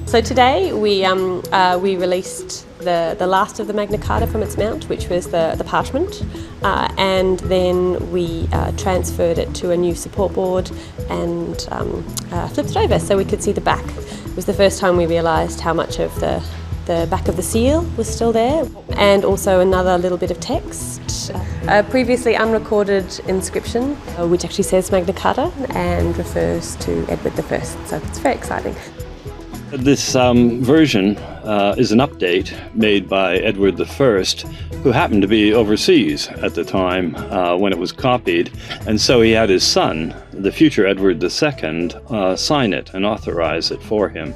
So today we released the last of the Magna Carta from its mount, which was the parchment, and then we transferred it to a new support board and flipped it over so we could see the back. It was the first time we realised how much of the back of the seal was still there, and also another little bit of text. Previously unrecorded inscription, which actually says Magna Carta and refers to Edward I, so it's very exciting. This version is an update made by Edward I, who happened to be overseas at the time when it was copied, and so he had his son, the future Edward II, sign it and authorize it for him.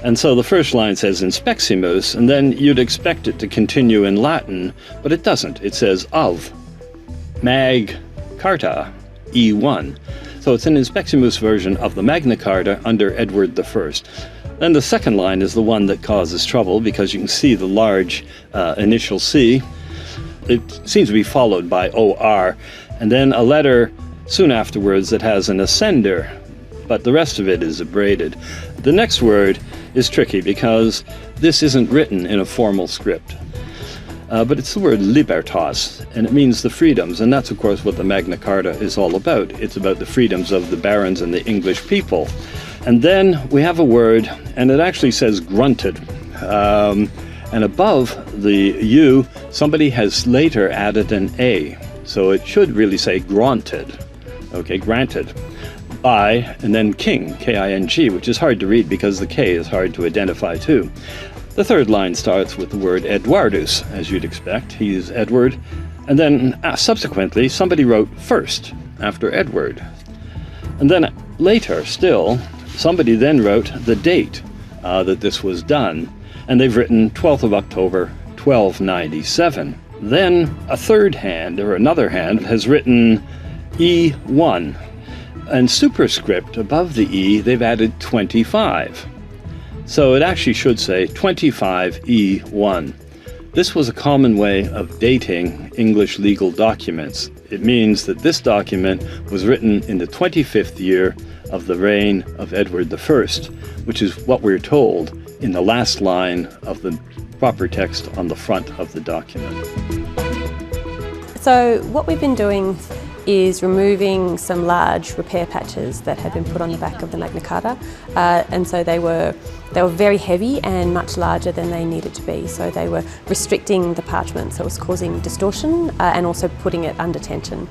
And so the first line says inspeximus, and then you'd expect it to continue in Latin, but it doesn't. It says of Mag Carta E1. So it's an inspeximus version of the Magna Carta under Edward I. Then the second line is the one that causes trouble because you can see the large initial C. It seems to be followed by OR, and then a letter soon afterwards that has an ascender, but the rest of it is abraded. The next word is tricky because this isn't written in a formal script. But it's the word libertas, and it means the freedoms, and that's of course what the Magna Carta is all about. It's about the freedoms of the barons and the English people. And then we have a word, and it actually says grunted. And above the U, somebody has later added an A. So it should really say granted. Okay, granted. By, and then king, K-I-N-G, which is hard to read because the K is hard to identify too. The third line starts with the word Eduardus, as you'd expect. He's Edward. And then subsequently, somebody wrote first after Edward. And then later still, somebody then wrote the date that this was done. And they've written 12th of October, 1297. Then a third hand, or another hand, has written E1. And superscript above the E, they've added 25. So it actually should say 25E1. This was a common way of dating English legal documents. It means that this document was written in the 25th year of the reign of Edward I, which is what we're told in the last line of the proper text on the front of the document. So what we've been doing is removing some large repair patches that had been put on the back of the Magna Carta, and so they were very heavy and much larger than they needed to be. So they were restricting the parchment, so it was causing distortion and also putting it under tension.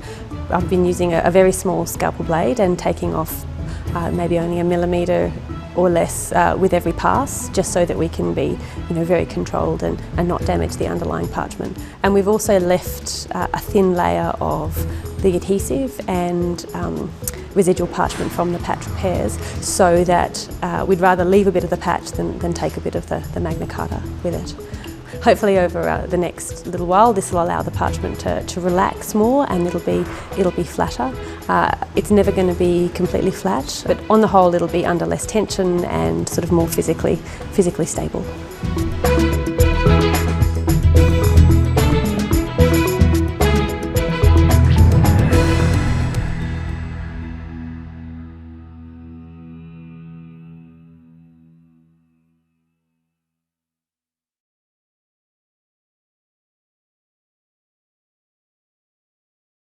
I've been using a very small scalpel blade and taking off maybe only a millimetre or less with every pass, just so that we can be very controlled and not damage the underlying parchment. And we've also left a thin layer of the adhesive and residual parchment from the patch repairs, so that we'd rather leave a bit of the patch than take a bit of the Magna Carta with it. Hopefully over the next little while this will allow the parchment to relax more, and it'll be flatter. It's never going to be completely flat, but on the whole it'll be under less tension and sort of more physically stable.